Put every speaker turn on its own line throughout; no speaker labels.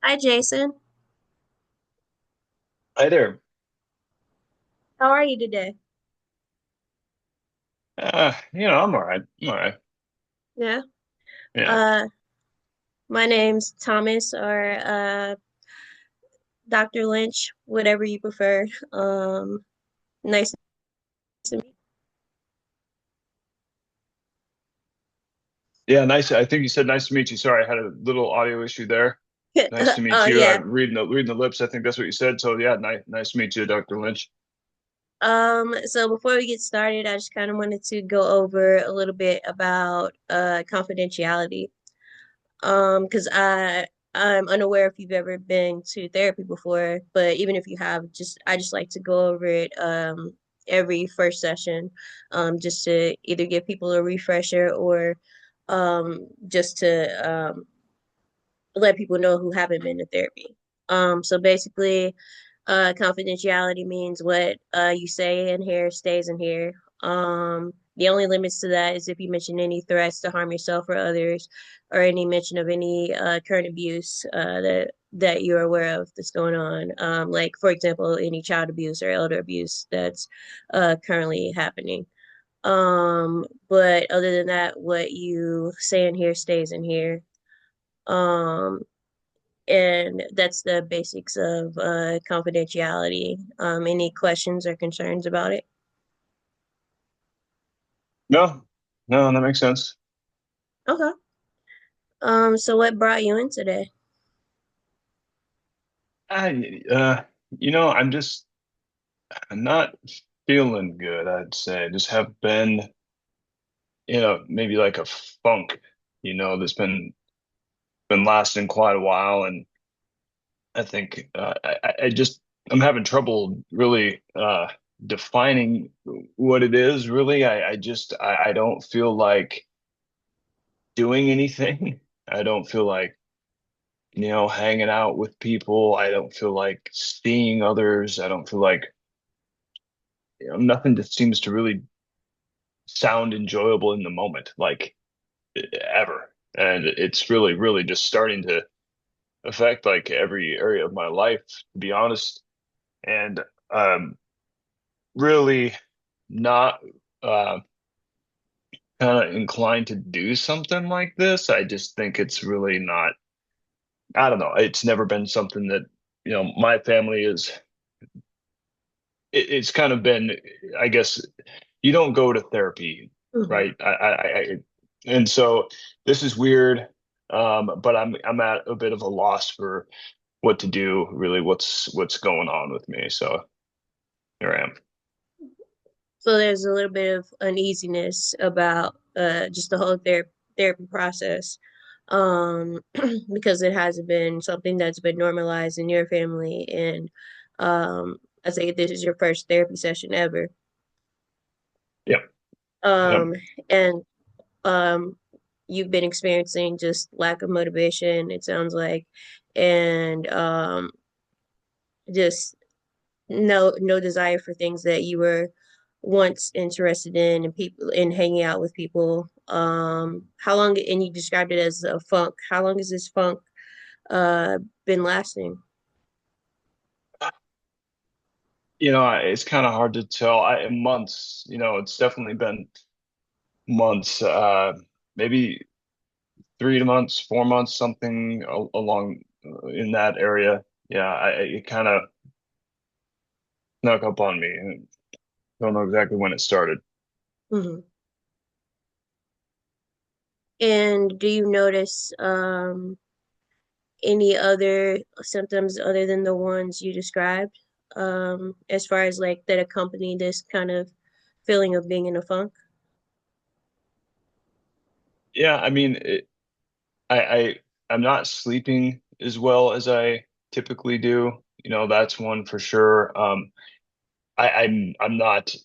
Hi, Jason.
Hi there.
How are you today?
I'm all right. I'm all right.
Yeah.
Yeah.
Uh, my name's Thomas or Dr. Lynch, whatever you prefer. Nice to meet
Yeah, nice. I think you said nice to meet you. Sorry, I had a little audio issue there.
you.
Nice to meet
Oh
you.
yeah.
I'm reading the lips. I think that's what you said. So yeah, nice to meet you, Dr. Lynch.
So before we get started, I just kind of wanted to go over a little bit about confidentiality. Because I'm unaware if you've ever been to therapy before, but even if you have, just I just like to go over it every first session, just to either give people a refresher or just to let people know who haven't been to therapy. So basically, confidentiality means what you say in here stays in here. The only limits to that is if you mention any threats to harm yourself or others, or any mention of any current abuse that you're aware of that's going on. Like for example, any child abuse or elder abuse that's currently happening. But other than that, what you say in here stays in here. Um, and that's the basics of confidentiality. Any questions or concerns about it?
No, no, that makes sense.
Okay. So what brought you in today?
I, I'm not feeling good, I'd say. I just have been, maybe like a funk, that's been lasting quite a while, and I think I'm having trouble really defining what it is. Really, I don't feel like doing anything. I don't feel like hanging out with people. I don't feel like seeing others. I don't feel like nothing just seems to really sound enjoyable in the moment, like ever. And it's really just starting to affect like every area of my life, to be honest. And um really not uh, kind of inclined to do something like this. I just think it's really not, I don't know. It's never been something that, my family it's kind of been, I guess, you don't go to therapy,
Hmm.
right? And so this is weird. But I'm at a bit of a loss for what to do, really, what's going on with me. So here I am.
So there's a little bit of uneasiness about just the whole therapy process, um, because it hasn't been something that's been normalized in your family, and I say this is your first therapy session ever.
Yep. Yep.
Um, and um you've been experiencing just lack of motivation, it sounds like, and just no desire for things that you were once interested in, and people in hanging out with people. How long, and you described it as a funk, how long has this funk uh been lasting?
It's kind of hard to tell. Months, it's definitely been months, maybe 3 months, 4 months, something along in that area. Yeah, it kind of snuck up on me. And don't know exactly when it started.
Hmm. And do you notice any other symptoms other than the ones you described, as far as like that accompany this kind of feeling of being in a funk?
Yeah, I mean, I'm not sleeping as well as I typically do. That's one for sure. I'm not.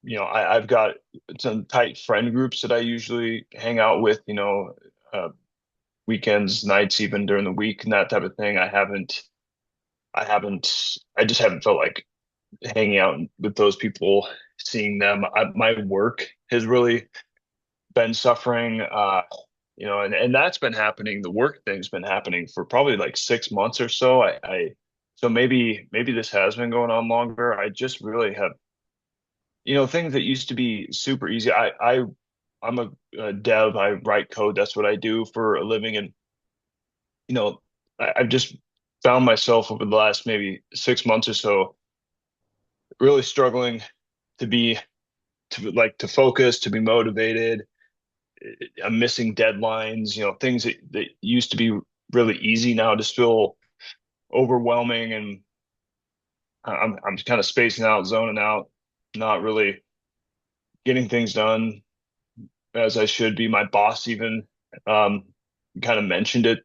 I've got some tight friend groups that I usually hang out with. Weekends, nights, even during the week, and that type of thing. I just haven't felt like hanging out with those people, seeing them. My work has really been suffering. and that's been happening. The work thing's been happening for probably like 6 months or so. So maybe this has been going on longer. I just really have, things that used to be super easy. I'm a dev. I write code. That's what I do for a living. And, I've just found myself over the last maybe 6 months or so really struggling to be, to focus, to be motivated. I'm missing deadlines, things that used to be really easy now just feel overwhelming. And I'm kind of spacing out, zoning out, not really getting things done as I should be. My boss even um, kind of mentioned it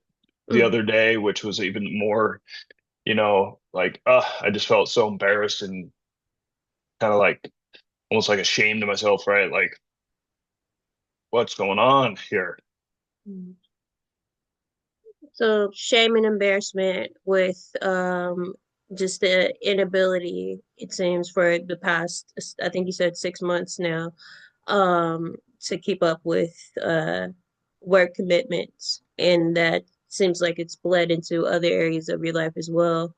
the
Mm.
other day, which was even more, like, I just felt so embarrassed and kind of like almost like ashamed of myself, right? Like, what's going on here?
Mm. So shame and embarrassment with just the inability, it seems, for the past, I think you said 6 months now, to keep up with work commitments. And that seems like it's bled into other areas of your life as well.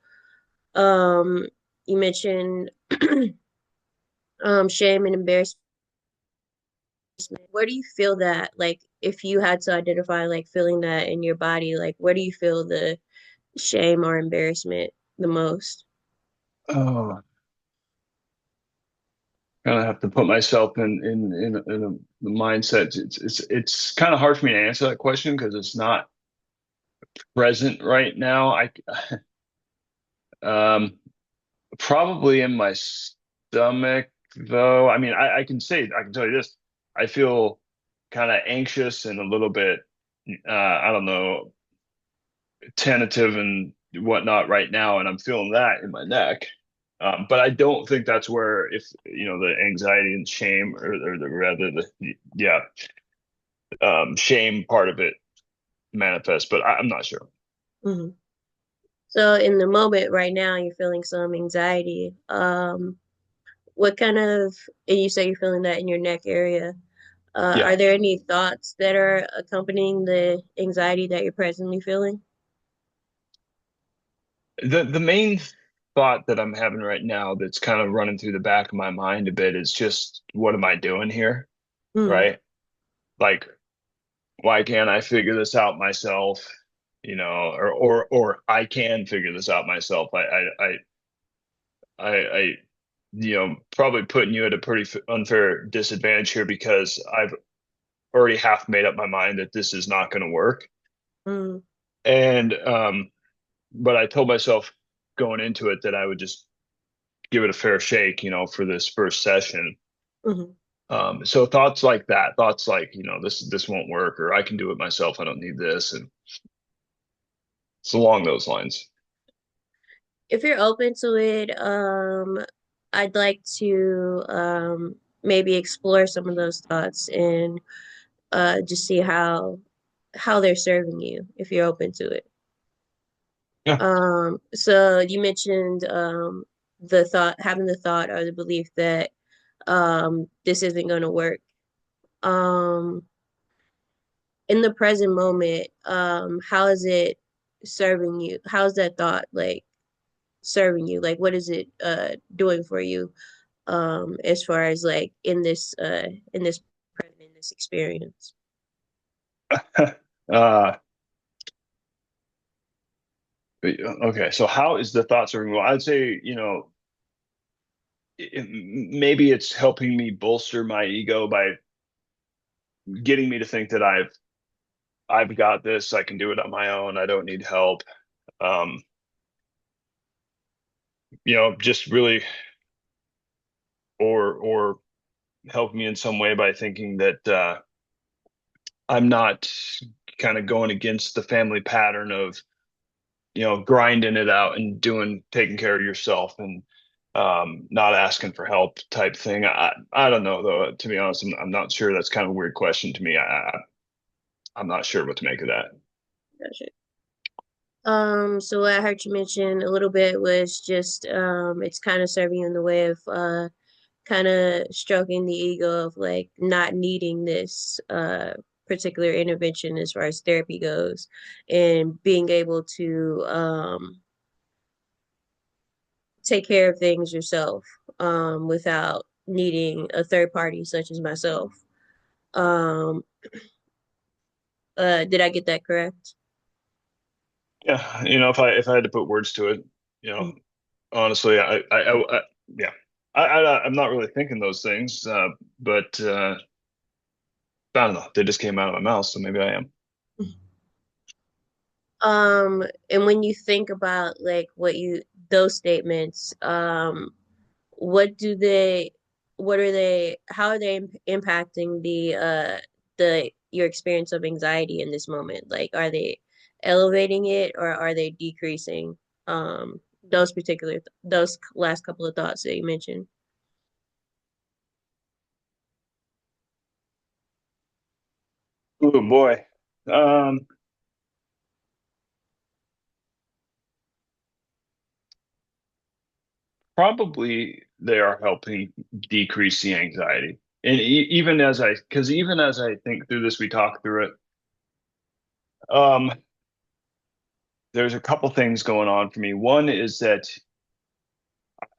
Um, you mentioned shame and embarrassment. Where do you feel that, like, if you had to identify, like, feeling that in your body, like, where do you feel the shame or embarrassment the most?
Oh, kind of have to put myself in the mindset. It's kind of hard for me to answer that question because it's not present right now. Um probably in my stomach though. I mean, I can tell you this. I feel kind of anxious and a little bit I don't know, tentative and whatnot right now, and I'm feeling that in my neck. But I don't think that's where, if the anxiety and shame, or the rather the yeah shame part of it manifests, but I'm not sure.
Hmm. So in the moment right now, you're feeling some anxiety. What kind of, and you say you're feeling that in your neck area.
Yeah.
Are there any thoughts that are accompanying the anxiety that you're presently feeling?
The main thought that I'm having right now that's kind of running through the back of my mind a bit is just, what am I doing here?
Mm,
Right? Like, why can't I figure this out myself? Or I can figure this out myself. I probably putting you at a pretty unfair disadvantage here because I've already half made up my mind that this is not going to work.
mm,
And but I told myself going into it that I would just give it a fair shake, for this first session.
mm.
So thoughts like that, thoughts like, this won't work, or I can do it myself. I don't need this. And it's along those lines.
If you're open to it, I'd like to maybe explore some of those thoughts and just see how they're serving you if you're open to it.
Yeah.
So you mentioned the thought, having the thought or the belief that this isn't going to work. Um, in the present moment, how is it serving you? How's that thought like serving you? Like, what is it doing for you? As far as like in this present, in this experience.
Uh, okay. So how is the thoughts serving? Well, I'd say, maybe it's helping me bolster my ego by getting me to think that I've got this. I can do it on my own. I don't need help. Um, just really, or help me in some way by thinking that I'm not kind of going against the family pattern of, grinding it out and taking care of yourself and not asking for help type thing. I don't know though. To be honest, I'm not sure. That's kind of a weird question to me. I'm not sure what to make of that.
Gotcha. So what I heard you mention a little bit was just it's kind of serving you in the way of kind of stroking the ego of like not needing this. particular intervention as far as therapy goes, and being able to take care of things yourself without needing a third party such as myself. Um, did I get that correct?
Yeah, if I had to put words to it, you know, honestly, yeah, I'm not really thinking those things, but I don't know. They just came out of my mouth, so maybe I am.
And when you think about like what you those statements, what do they, what are they, how are they impacting the your experience of anxiety in this moment? Like, are they elevating it or are they decreasing? Those particular those last couple of thoughts that you mentioned.
Oh boy. Um, Probably they are helping decrease the anxiety. And because even as I think through this, we talk through it. Um, there's a couple things going on for me. One is that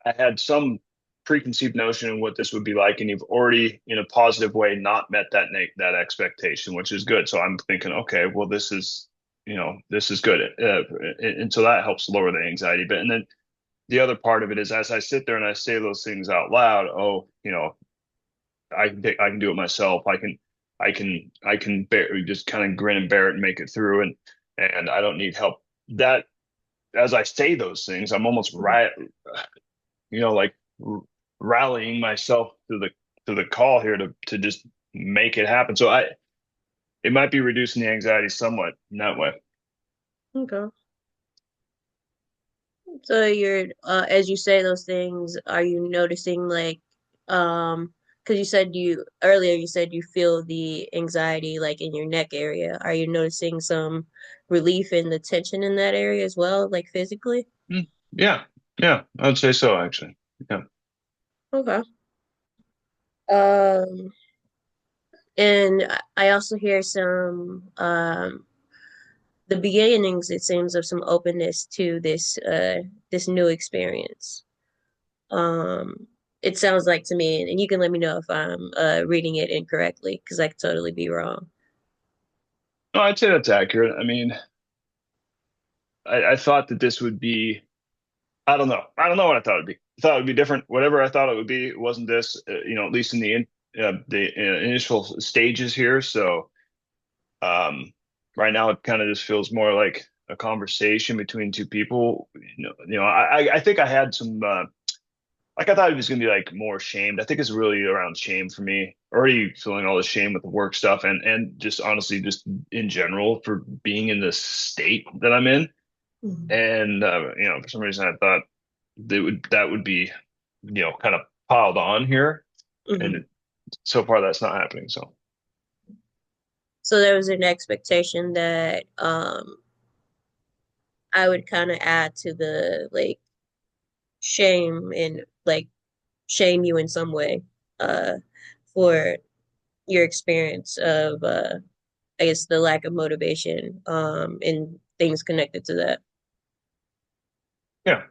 I had some preconceived notion of what this would be like, and you've already, in a positive way, not met that expectation, which is good. So I'm thinking, okay, well, this is good, and so that helps lower the anxiety bit. And then the other part of it is, as I sit there and I say those things out loud, oh, I can do it myself. I can just kind of grin and bear it and make it through, and I don't need help. That as I say those things, I'm almost right, like rallying myself to the call here to just make it happen. So it might be reducing the anxiety somewhat in that way.
Okay. So you're as you say those things, are you noticing like because you said you earlier you said you feel the anxiety like in your neck area. Are you noticing some relief in the tension in that area as well, like physically?
Mm, yeah, yeah, I'd say so actually. Yeah.
Okay. Um and I also hear some the beginnings it seems of some openness to this new experience. Um, it sounds like to me, and you can let me know if I'm reading it incorrectly because I could totally be wrong.
No, I'd say that's accurate. I mean, I thought that this would be. I don't know. I don't know what I thought it'd be. I thought it would be different. Whatever I thought it would be, it wasn't this. At least in the initial stages here. So um, right now, it kind of just feels more like a conversation between two people. I think I had some like I thought it was gonna be like more shamed. I think it's really around shame for me. Already feeling all the shame with the work stuff and just honestly just in general for being in this state that I'm in.
Mhm.
And for some reason I thought that would be, kind of piled on here.
Mhm.
And so far that's not happening. So
So there was an expectation that I would kind of add to the like shame and like shame you in some way uh, for your experience of I guess the lack of motivation and things connected to that.
yeah.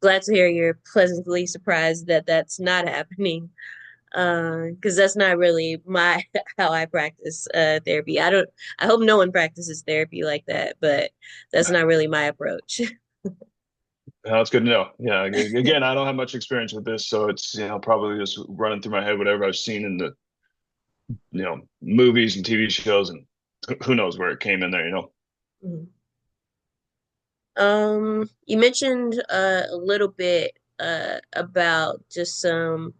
Glad to hear you're pleasantly surprised that that's not happening. Because that's not really my how I practice therapy. I hope no one practices therapy like that, but that's not really my approach.
That's good to know. Yeah. Again, I don't have much experience with this, so it's probably just running through my head whatever I've seen in the movies and TV shows, and who knows where it came in there.
Mhm. You mentioned a little bit about just some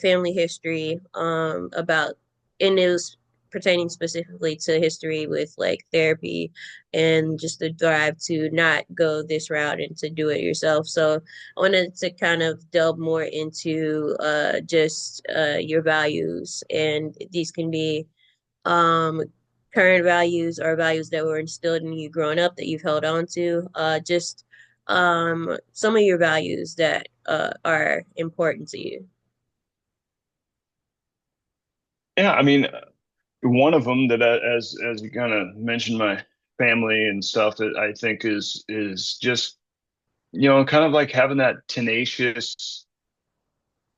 family history about, and it was pertaining specifically to history with like therapy and just the drive to not go this route and to do it yourself. So I wanted to kind of delve more into just your values, and these can be um current values or values that were instilled in you growing up that you've held on to, just some of your values that are important to you.
Yeah, I mean, one of them that as you kind of mentioned, my family and stuff that I think is just kind of like having that tenacious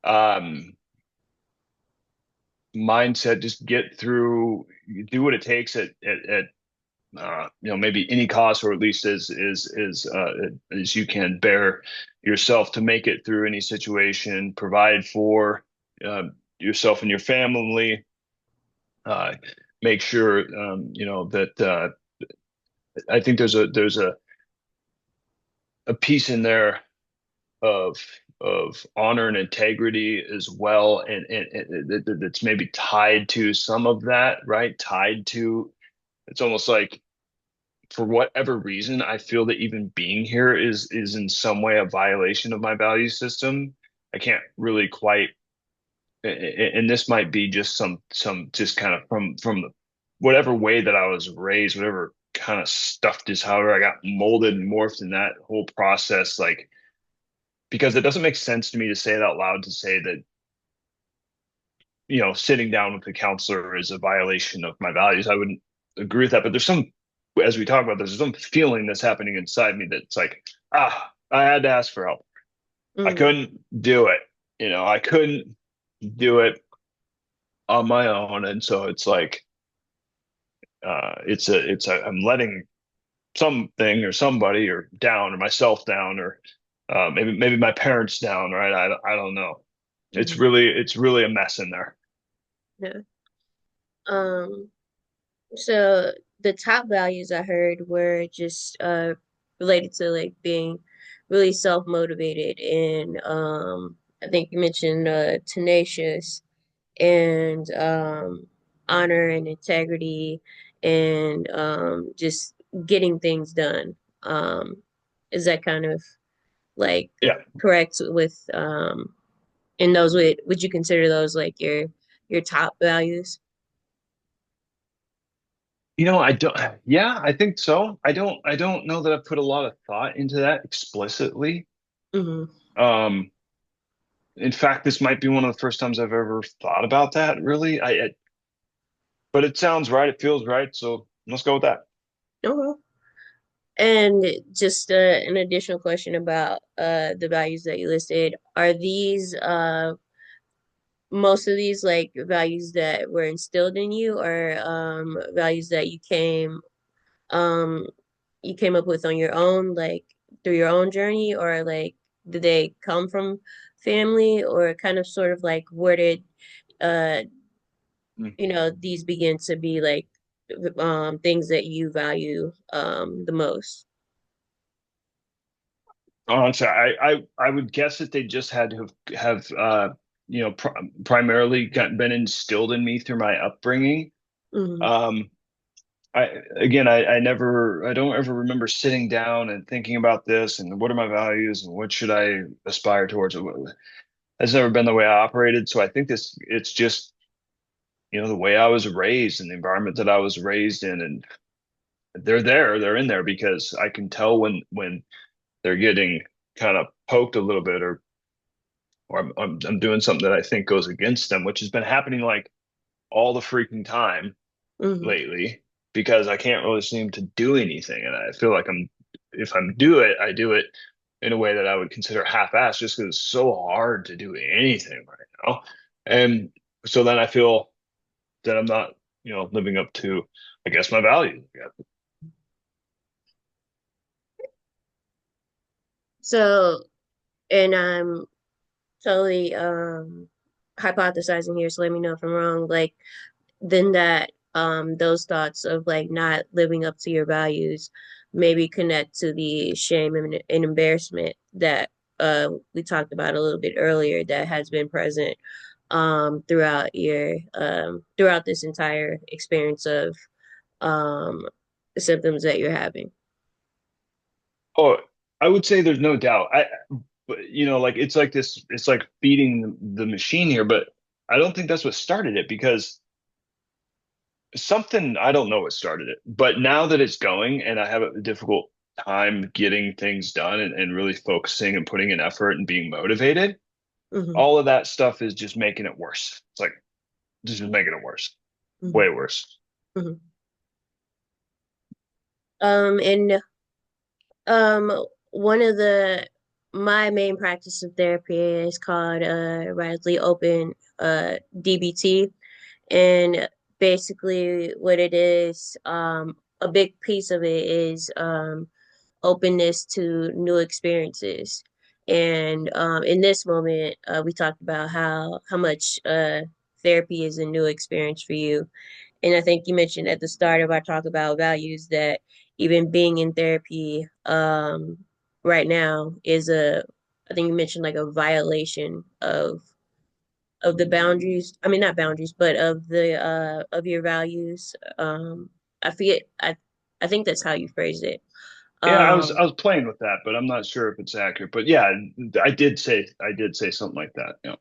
um mindset, just get through, do what it takes at maybe any cost, or at least as you can bear yourself to make it through any situation, provide for uh, yourself and your family, uh, make sure that I think there's a piece in there of honor and integrity as well, and that's maybe tied to some of that, right? Tied to, it's almost like, for whatever reason, I feel that even being here is in some way a violation of my value system. I can't really quite, and this might be just some just kind of from whatever way that I was raised, whatever kind of stuff, just however I got molded and morphed in that whole process, like, because it doesn't make sense to me to say it out loud, to say that sitting down with a counselor is a violation of my values. I wouldn't agree with that, but as we talk about, there's some feeling that's happening inside me that's like, I had to ask for help. I
Mm,
couldn't do it. I couldn't do it on my own. And so it's like, I'm letting something or somebody or down, or myself down, or maybe my parents down, right? I don't know.
mhm,
It's really a mess in there.
yeah. Um, so the top values I heard were just related to like being really self-motivated and I think you mentioned tenacious and honor and integrity and just getting things done. Is that kind of like
Yeah.
correct with and those would you consider those like your top values?
I don't, yeah, I think so. I don't know that I put a lot of thought into that explicitly.
Hmm.
Um, in fact, this might be one of the first times I've ever thought about that, really. But it sounds right. It feels right. So let's go with that.
Okay. And just an additional question about the values that you listed. Are these most of these like values that were instilled in you or values that um you came up with on your own, like through your own journey, or like did they come from family or kind of sort of like where did uh
Mm.
these begin to be like things that you value the most?
Honestly, I would guess that they just had to have primarily been instilled in me through my upbringing.
Hmm.
Um, I don't ever remember sitting down and thinking about this and what are my values and what should I aspire towards. That's never been the way I operated. So I think it's just, the way I was raised and the environment that I was raised in, and they're in there because I can tell when they're getting kind of poked a little bit, or I'm doing something that I think goes against them, which has been happening like all the freaking time
Hmm.
lately, because I can't really seem to do anything. And I feel like if I'm do it, I do it in a way that I would consider half-assed, just because it's so hard to do anything right now. And so then I feel that I'm not, living up to, I guess, my values. Yeah.
So, and I'm totally hypothesizing here, so let me know if I'm wrong. Like then that those thoughts of like not living up to your values maybe connect to the shame and embarrassment that we talked about a little bit earlier that has been present throughout this entire experience of um the symptoms that you're having.
Oh, I would say there's no doubt. But like it's like feeding the machine here, but I don't think that's what started it, because something, I don't know what started it, but now that it's going and I have a difficult time getting things done, and really focusing and putting in effort and being motivated,
Hmm.
all of that stuff is just making it worse. It's like, just making it worse,
Hmm.
way worse.
Hmm. And one of the my main practice of therapy is called radically open DBT, and basically what it is, a big piece of it is openness to new experiences. And in this moment, we talked about how much therapy is a new experience for you. And I think you mentioned at the start of our talk about values that even being in therapy right now is a, I think you mentioned like a violation of the boundaries. I mean, not boundaries, but of your values. I forget. I think that's how you phrased it.
Yeah,
Um,
I was playing with that, but I'm not sure if it's accurate. But yeah, I did say something like that. Yeah.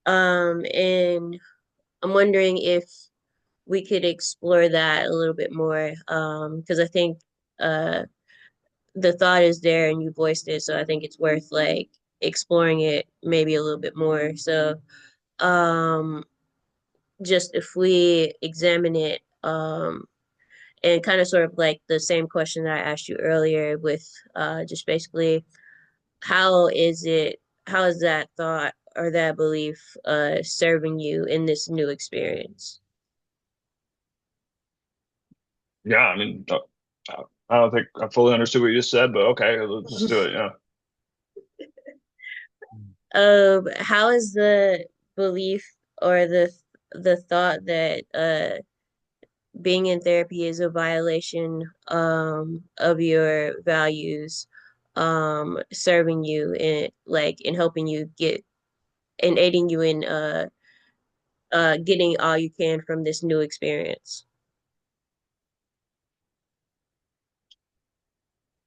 and I'm wondering if we could explore that a little bit more. Because I think uh the thought is there and you voiced it, so I think it's worth like exploring it maybe a little bit more. So, um, just if we examine it, and kind of sort of like the same question that I asked you earlier with just basically how is it, how is that thought or that belief serving you in this new experience?
Yeah, I mean, I don't think I fully understood what you just said, but okay, let's just do it. Yeah.
How is the belief or the thought that being in therapy is a violation of your values serving you in like in helping you get and aiding you in getting all you can from this new experience.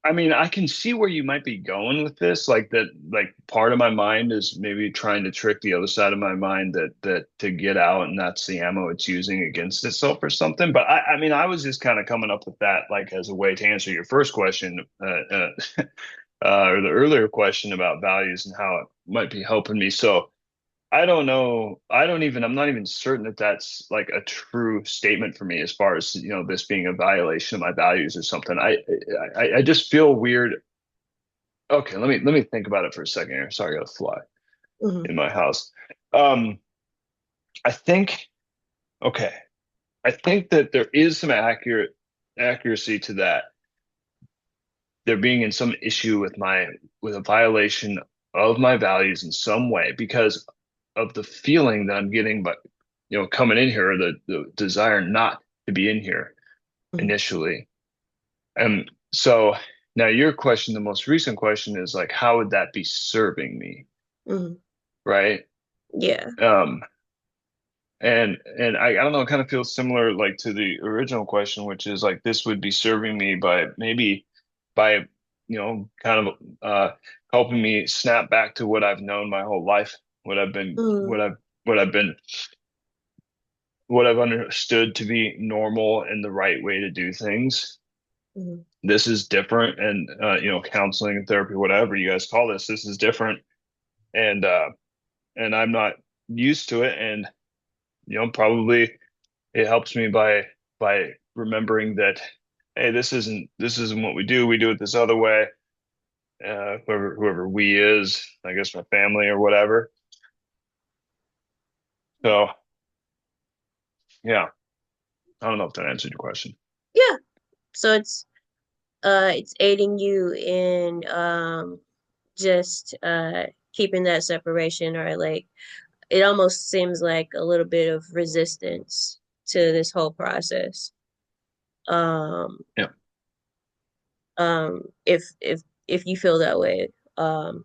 I mean, I can see where you might be going with this, like that, like part of my mind is maybe trying to trick the other side of my mind that to get out and that's the ammo it's using against itself or something. But I mean, I was just kind of coming up with that like as a way to answer your first question, or the earlier question about values and how it might be helping me. So I don't know. I'm not even certain that that's like a true statement for me as far as, this being a violation of my values or something. I just feel weird. Okay, let me think about it for a second here. Sorry, I got a fly
Hmm.
in my house. Um, I think, okay, I think that there is some accuracy to that. There being in some issue with with a violation of my values in some way because of the feeling that I'm getting, but coming in here, the desire not to be in here
Hmm.
initially. And so now your question, the most recent question is like, how would that be serving me?
Hmm.
Right?
Yeah.
Um, and I don't know, it kind of feels similar like to the original question, which is like this would be serving me by maybe by kind of helping me snap back to what I've known my whole life,
Hmm.
what I've been what I've understood to be normal and the right way to do things.
Hmm.
This is different, and counseling and therapy, whatever you guys call this is different, and I'm not used to it, and probably it helps me by remembering that, hey, this isn't what we do. We do it this other way. Whoever we is, I guess my family or whatever. So yeah, I don't know if that answered your question.
Yeah. So it's aiding you in just keeping that separation or like it almost seems like a little bit of resistance to this whole process. Um,
Yeah,
if you feel that way. Um,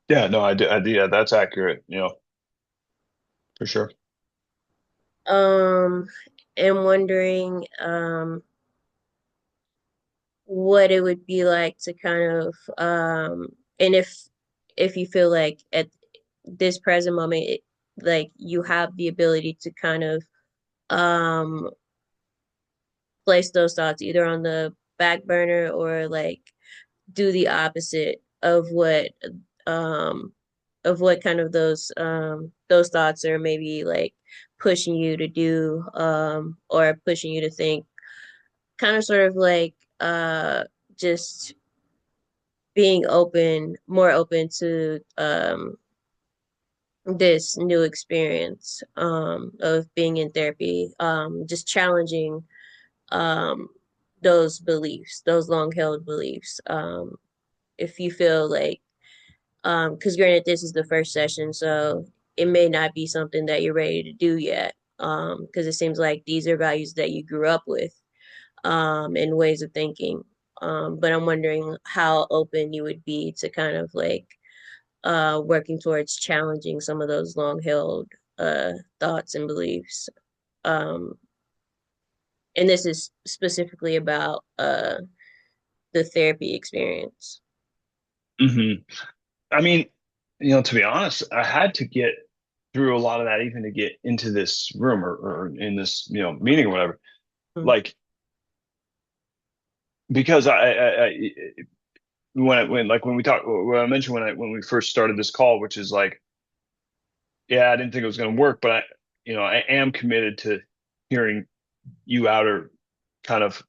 yeah, no, I do. Yeah, that's accurate. For sure.
um, and wondering what it would be like to kind of and if you feel like at this present moment like you have the ability to kind of um place those thoughts either on the back burner or like do the opposite of what um of what kind of those thoughts are maybe like pushing you to do or pushing you to think, kind of sort of like just being more open to this new experience of being in therapy, just challenging um those beliefs, those long held beliefs. If you feel like, because granted this is the first session, so it may not be something that you're ready to do yet, because it seems like these are values that you grew up with, and ways of thinking. But I'm wondering how open you would be to kind of like working towards challenging some of those long held thoughts and beliefs. Um, and this is specifically about the therapy experience.
Hmm. I mean, to be honest, I had to get through a lot of that even to get into this room or in this, meeting or whatever.
Mm-hmm.
Like, because when we talked, when I mentioned when we first started this call, which is like, yeah, I didn't think it was going to work, but I am committed to hearing you out or kind of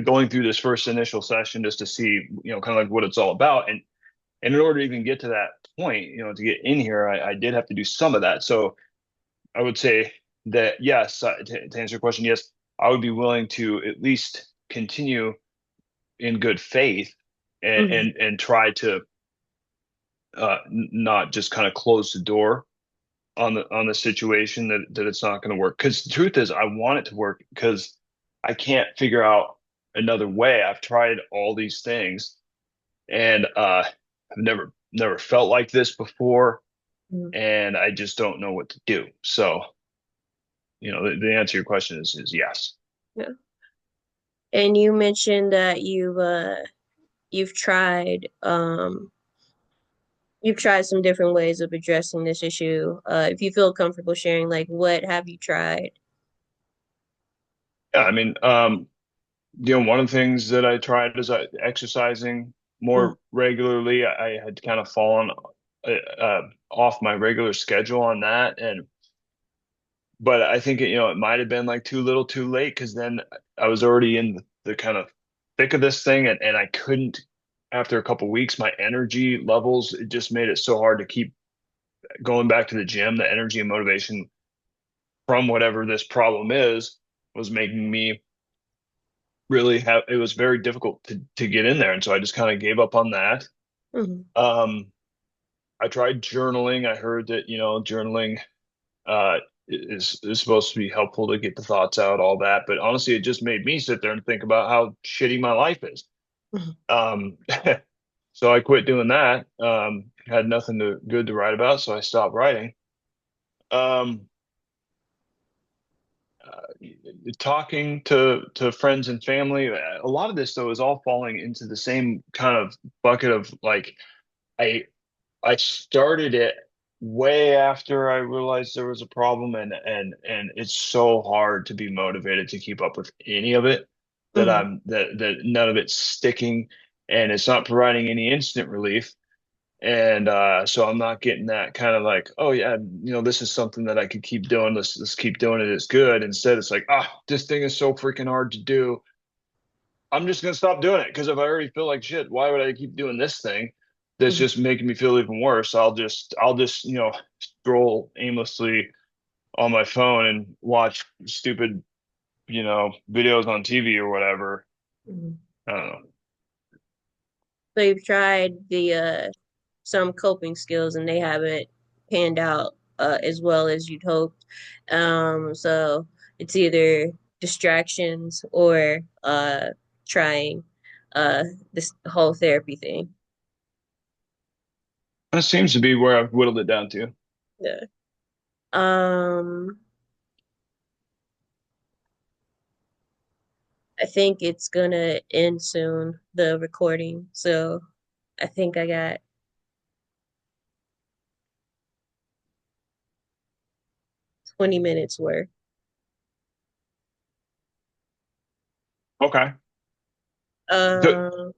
going through this first initial session just to see, kind of like what it's all about. And in order to even get to that point, to get in here, I did have to do some of that. So I would say that yes, to answer your question, yes, I would be willing to at least continue in good faith
Mm-hmm.
and try to not just kind of close the door on the situation that it's not going to work. Because the truth is, I want it to work because I can't figure out another way. I've tried all these things and I've never felt like this before,
Mm-hmm.
and I just don't know what to do. So, the answer to your question is yes.
Yeah. And you mentioned that you've tried some different ways of addressing this issue. If you feel comfortable sharing, like what have you tried?
Yeah, I mean, one of the things that I tried is exercising
Mm-hmm.
more regularly. I had kind of fallen off my regular schedule on that, but I think it might have been like too little, too late because then I was already in the kind of thick of this thing, and I couldn't. After a couple weeks, my energy levels, it just made it so hard to keep going back to the gym. The energy and motivation from whatever this problem is was making me really have. It was very difficult to get in there, and so I just kind of gave up on that.
Mm-hmm.
Um, I tried journaling. I heard that journaling uh is supposed to be helpful to get the thoughts out, all that. But honestly, it just made me sit there and think about how shitty my life is.
Mm-hmm.
Um, so I quit doing that. Had nothing good to write about, so I stopped writing. Um, Talking to friends and family, a lot of this though is all falling into the same kind of bucket of like I I started it way after I realized there was a problem, and it's so hard to be motivated to keep up with any of it
Mm-hmm.
that none of it's sticking, and it's not providing any instant relief. And so I'm not getting that kind of like, oh yeah, this is something that I could keep doing. Let's keep doing it. It's good. Instead, it's like, this thing is so freaking hard to do. I'm just gonna stop doing it because if I already feel like shit, why would I keep doing this thing that's
Mm-hmm.
just making me feel even worse? I'll just scroll aimlessly on my phone and watch stupid videos on TV or whatever.
Mm-hmm.
I don't know.
So you've tried the some coping skills and they haven't panned out as well as you'd hoped. So it's either distractions or trying uh, this whole therapy thing.
That seems to be where I've whittled it down to.
Yeah. Um, I think it's gonna end soon, the recording. So I think I got 20 minutes worth.
Okay. So
Um,